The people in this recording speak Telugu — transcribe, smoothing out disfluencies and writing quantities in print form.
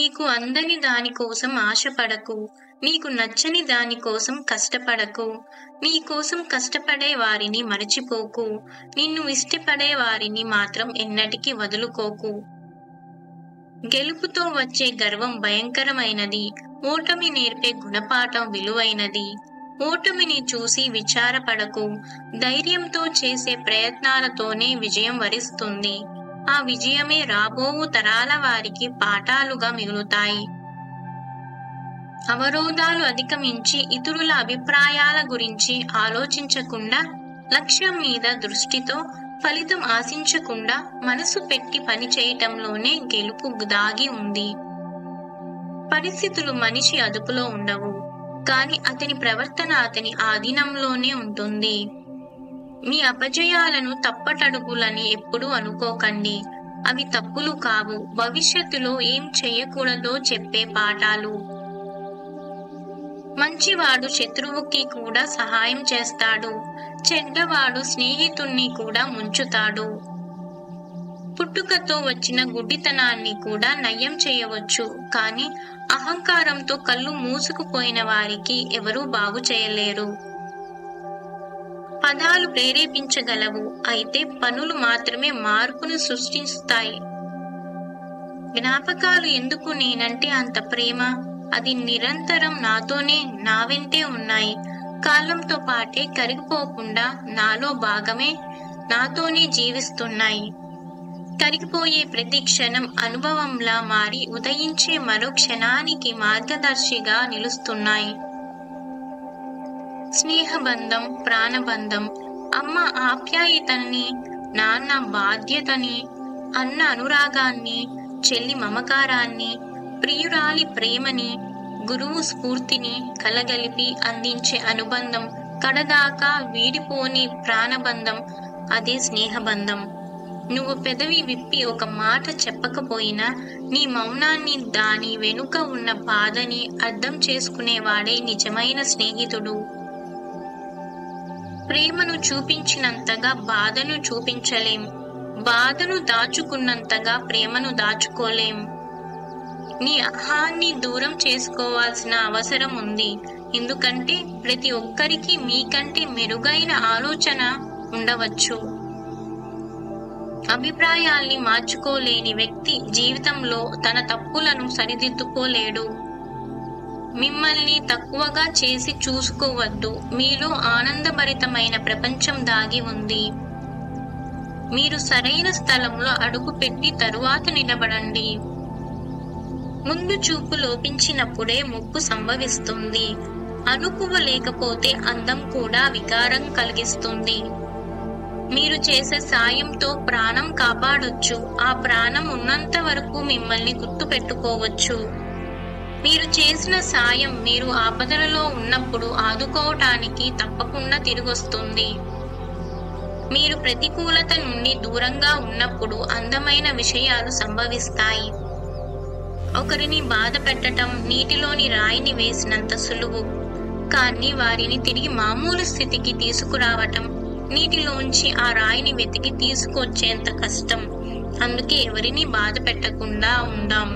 నీకు అందని దానికోసం ఆశపడకు, నీకు నచ్చని దానికోసం కష్టపడకు, నీకోసం కష్టపడే వారిని మరచిపోకు, నిన్ను ఇష్టపడే వారిని మాత్రం ఎన్నటికీ వదులుకోకు. గెలుపుతో వచ్చే గర్వం భయంకరమైనది, ఓటమి నేర్పే గుణపాఠం విలువైనది. ఓటమిని చూసి విచారపడకు, ధైర్యంతో చేసే ప్రయత్నాలతోనే విజయం వరిస్తుంది. ఆ విజయమే రాబోవు తరాల వారికి పాఠాలుగా మిగులుతాయి. అవరోధాలు అధిగమించి ఇతరుల అభిప్రాయాల గురించి ఆలోచించకుండా, లక్ష్యం మీద దృష్టితో ఫలితం ఆశించకుండా మనసు పెట్టి పని చేయటంలోనే గెలుపు దాగి ఉంది. పరిస్థితులు మనిషి అదుపులో ఉండవు, కానీ అతని ప్రవర్తన అతని ఆధీనంలోనే ఉంటుంది. మీ అపజయాలను తప్పటడుగులని ఎప్పుడూ అనుకోకండి. అవి తప్పులు కావు, భవిష్యత్తులో ఏం చేయకూడదో చెప్పే పాఠాలు. మంచివాడు శత్రువుకి కూడా సహాయం చేస్తాడు, చెడ్డవాడు స్నేహితుణ్ణి కూడా ముంచుతాడు. పుట్టుకతో వచ్చిన గుడ్డితనాన్ని కూడా నయం చేయవచ్చు, కానీ అహంకారంతో కళ్ళు మూసుకుపోయిన వారికి ఎవరూ బాగు చేయలేరు. పదాలు ప్రేరేపించగలవు, అయితే పనులు మాత్రమే మార్పును సృష్టిస్తాయి. జ్ఞాపకాలు ఎందుకు నేనంటే అంత ప్రేమ, అది నిరంతరం నాతోనే నా వెంటే ఉన్నాయి. కాలంతో పాటే కరిగిపోకుండా నాలో భాగమే నాతోనే జీవిస్తున్నాయి. కరిగిపోయే ప్రతి క్షణం అనుభవంలా మారి ఉదయించే మరో క్షణానికి మార్గదర్శిగా నిలుస్తున్నాయి. స్నేహబంధం, ప్రాణబంధం, అమ్మ ఆప్యాయతని, నాన్న బాధ్యతని, అన్న అనురాగాన్ని, చెల్లి మమకారాన్ని, ప్రియురాలి ప్రేమని, గురువు స్ఫూర్తిని కలగలిపి అందించే అనుబంధం, కడదాకా వీడిపోని ప్రాణబంధం, అదే స్నేహబంధం. నువ్వు పెదవి విప్పి ఒక మాట చెప్పకపోయినా నీ మౌనాన్ని, దాని వెనుక ఉన్న బాధని అర్థం చేసుకునేవాడే నిజమైన స్నేహితుడు. ప్రేమను చూపించినంతగా బాధను చూపించలేం, బాధను దాచుకున్నంతగా ప్రేమను దాచుకోలేం. నీ అహాన్ని దూరం చేసుకోవాల్సిన అవసరం ఉంది, ఎందుకంటే ప్రతి ఒక్కరికి మీకంటే మెరుగైన ఆలోచన ఉండవచ్చు. అభిప్రాయాల్ని మార్చుకోలేని వ్యక్తి జీవితంలో తన తప్పులను సరిదిద్దుకోలేడు. మిమ్మల్ని తక్కువగా చేసి చూసుకోవద్దు, మీలో ఆనందభరితమైన ప్రపంచం దాగి ఉంది. మీరు సరైన స్థలంలో అడుగుపెట్టి తరువాత నిలబడండి. ముందు చూపు లోపించినప్పుడే ముప్పు సంభవిస్తుంది. అనుకువ లేకపోతే అందం కూడా వికారం కలిగిస్తుంది. మీరు చేసే సాయంతో ప్రాణం కాపాడొచ్చు, ఆ ప్రాణం ఉన్నంత వరకు మిమ్మల్ని గుర్తు పెట్టుకోవచ్చు. మీరు చేసిన సాయం మీరు ఆపదలలో ఉన్నప్పుడు ఆదుకోవటానికి తప్పకుండా తిరిగొస్తుంది. మీరు ప్రతికూలత నుండి దూరంగా ఉన్నప్పుడు అందమైన విషయాలు సంభవిస్తాయి. ఒకరిని బాధ పెట్టడం నీటిలోని రాయిని వేసినంత సులువు, కానీ వారిని తిరిగి మామూలు స్థితికి తీసుకురావటం నీటిలోంచి ఆ రాయిని వెతికి తీసుకొచ్చేంత కష్టం. అందుకే ఎవరిని బాధ పెట్టకుండా ఉందాం.